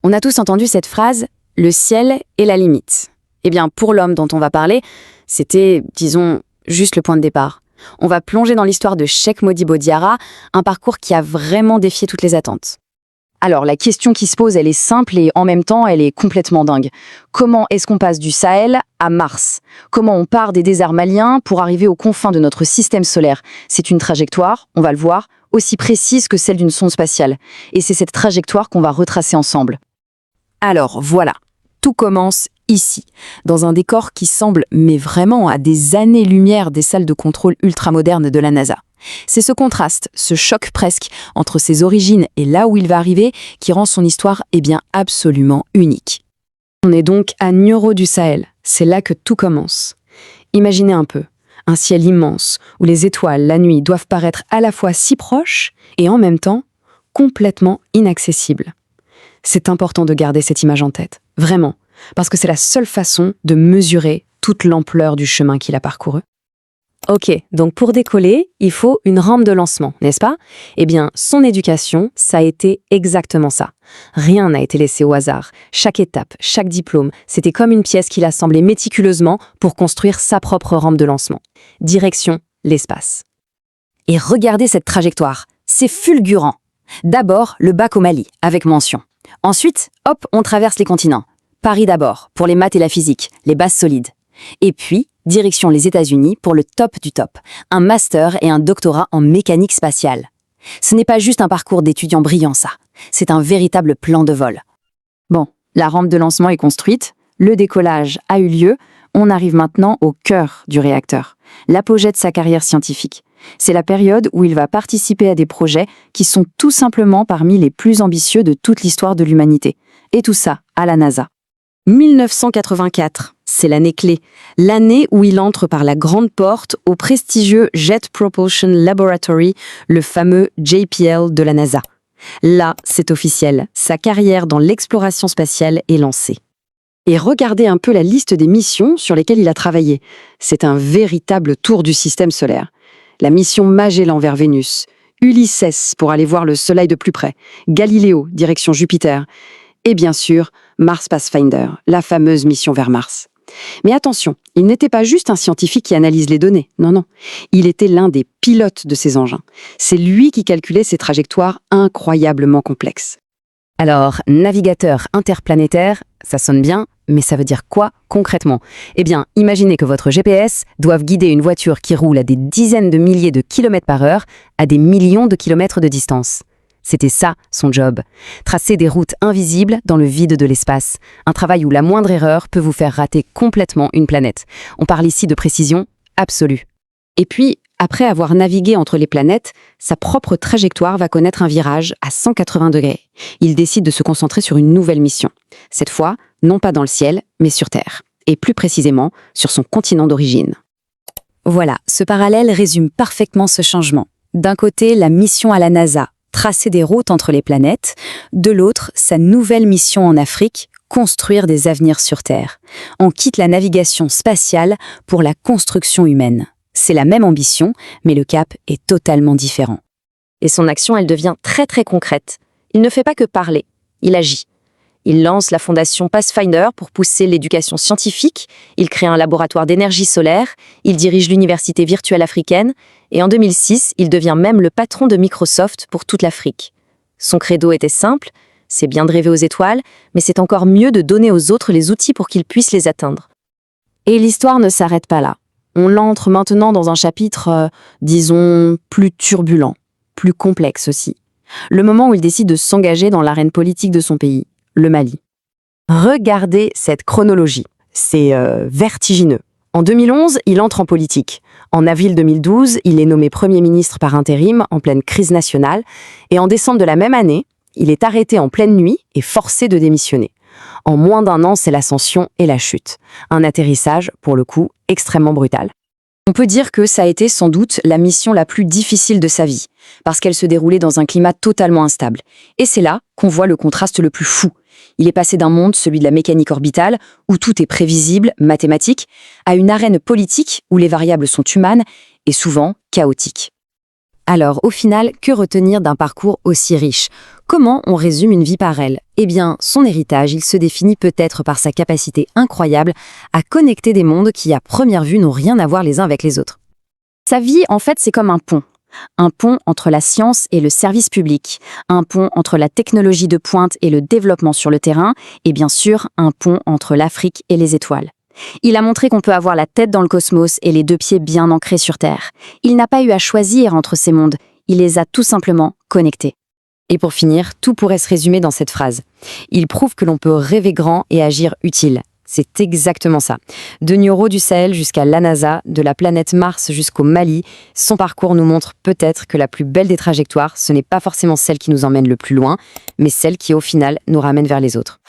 On a tous entendu cette phrase « le ciel est la limite ». Eh bien, pour l'homme dont on va parler, c'était, disons, juste le point de départ. On va plonger dans l'histoire de Cheikh Modibo Diarra, un parcours qui a vraiment défié toutes les attentes. Alors, la question qui se pose, elle est simple et en même temps, elle est complètement dingue. Comment est-ce qu'on passe du Sahel à Mars? Comment on part des déserts maliens pour arriver aux confins de notre système solaire? C'est une trajectoire, on va le voir, aussi précise que celle d'une sonde spatiale. Et c'est cette trajectoire qu'on va retracer ensemble. Alors, voilà. Tout commence ici, dans un décor qui semble, mais vraiment à des années-lumière des salles de contrôle ultramodernes de la NASA. C'est ce contraste, ce choc presque, entre ses origines et là où il va arriver, qui rend son histoire, absolument unique. On est donc à Nioro du Sahel, c'est là que tout commence. Imaginez un peu, un ciel immense, où les étoiles, la nuit, doivent paraître à la fois si proches et en même temps complètement inaccessibles. C'est important de garder cette image en tête, vraiment, parce que c'est la seule façon de mesurer toute l'ampleur du chemin qu'il a parcouru. Ok, donc pour décoller, il faut une rampe de lancement, n'est-ce pas? Eh bien, son éducation, ça a été exactement ça. Rien n'a été laissé au hasard. Chaque étape, chaque diplôme, c'était comme une pièce qu'il assemblait méticuleusement pour construire sa propre rampe de lancement. Direction, l'espace. Et regardez cette trajectoire, c'est fulgurant. D'abord, le bac au Mali, avec mention. Ensuite, hop, on traverse les continents. Paris d'abord, pour les maths et la physique, les bases solides. Et puis, direction les États-Unis pour le top du top, un master et un doctorat en mécanique spatiale. Ce n'est pas juste un parcours d'étudiant brillant, ça. C'est un véritable plan de vol. Bon, la rampe de lancement est construite, le décollage a eu lieu, on arrive maintenant au cœur du réacteur, l'apogée de sa carrière scientifique. C'est la période où il va participer à des projets qui sont tout simplement parmi les plus ambitieux de toute l'histoire de l'humanité. Et tout ça à la NASA. 1984, c'est l'année clé, l'année où il entre par la grande porte au prestigieux Jet Propulsion Laboratory, le fameux JPL de la NASA. Là, c'est officiel, sa carrière dans l'exploration spatiale est lancée. Et regardez un peu la liste des missions sur lesquelles il a travaillé. C'est un véritable tour du système solaire. La mission Magellan vers Vénus, Ulysses pour aller voir le Soleil de plus près, Galileo, direction Jupiter, et bien sûr, Mars Pathfinder, la fameuse mission vers Mars. Mais attention, il n'était pas juste un scientifique qui analyse les données, non. Il était l'un des pilotes de ces engins. C'est lui qui calculait ces trajectoires incroyablement complexes. Alors, navigateur interplanétaire, ça sonne bien, mais ça veut dire quoi concrètement? Eh bien, imaginez que votre GPS doive guider une voiture qui roule à des dizaines de milliers de kilomètres par heure à des millions de kilomètres de distance. C'était ça, son job. Tracer des routes invisibles dans le vide de l'espace. Un travail où la moindre erreur peut vous faire rater complètement une planète. On parle ici de précision absolue. Et puis, après avoir navigué entre les planètes, sa propre trajectoire va connaître un virage à 180 degrés. Il décide de se concentrer sur une nouvelle mission. Cette fois, non pas dans le ciel, mais sur Terre. Et plus précisément, sur son continent d'origine. Voilà, ce parallèle résume parfaitement ce changement. D'un côté, la mission à la NASA, tracer des routes entre les planètes. De l'autre, sa nouvelle mission en Afrique, construire des avenirs sur Terre. On quitte la navigation spatiale pour la construction humaine. C'est la même ambition, mais le cap est totalement différent. Et son action, elle devient très très concrète. Il ne fait pas que parler, il agit. Il lance la fondation Pathfinder pour pousser l'éducation scientifique, il crée un laboratoire d'énergie solaire, il dirige l'université virtuelle africaine, et en 2006, il devient même le patron de Microsoft pour toute l'Afrique. Son credo était simple, c'est bien de rêver aux étoiles, mais c'est encore mieux de donner aux autres les outils pour qu'ils puissent les atteindre. Et l'histoire ne s'arrête pas là. On entre maintenant dans un chapitre, disons, plus turbulent, plus complexe aussi. Le moment où il décide de s'engager dans l'arène politique de son pays, le Mali. Regardez cette chronologie, c'est vertigineux. En 2011, il entre en politique. En avril 2012, il est nommé Premier ministre par intérim en pleine crise nationale. Et en décembre de la même année, il est arrêté en pleine nuit et forcé de démissionner. En moins d'un an, c'est l'ascension et la chute. Un atterrissage, pour le coup, extrêmement brutal. On peut dire que ça a été sans doute la mission la plus difficile de sa vie, parce qu'elle se déroulait dans un climat totalement instable. Et c'est là qu'on voit le contraste le plus fou. Il est passé d'un monde, celui de la mécanique orbitale, où tout est prévisible, mathématique, à une arène politique où les variables sont humaines et souvent chaotiques. Alors, au final, que retenir d'un parcours aussi riche? comment on résume une vie par elle? Eh bien, son héritage, il se définit peut-être par sa capacité incroyable à connecter des mondes qui, à première vue, n'ont rien à voir les uns avec les autres. Sa vie, en fait, c'est comme un pont. Un pont entre la science et le service public, un pont entre la technologie de pointe et le développement sur le terrain, et bien sûr, un pont entre l'Afrique et les étoiles. Il a montré qu'on peut avoir la tête dans le cosmos et les deux pieds bien ancrés sur Terre. Il n'a pas eu à choisir entre ces mondes, il les a tout simplement connectés. Et pour finir, tout pourrait se résumer dans cette phrase. Il prouve que l'on peut rêver grand et agir utile. C'est exactement ça. De Nioro du Sahel jusqu'à la NASA, de la planète Mars jusqu'au Mali, son parcours nous montre peut-être que la plus belle des trajectoires, ce n'est pas forcément celle qui nous emmène le plus loin, mais celle qui, au final, nous ramène vers les autres.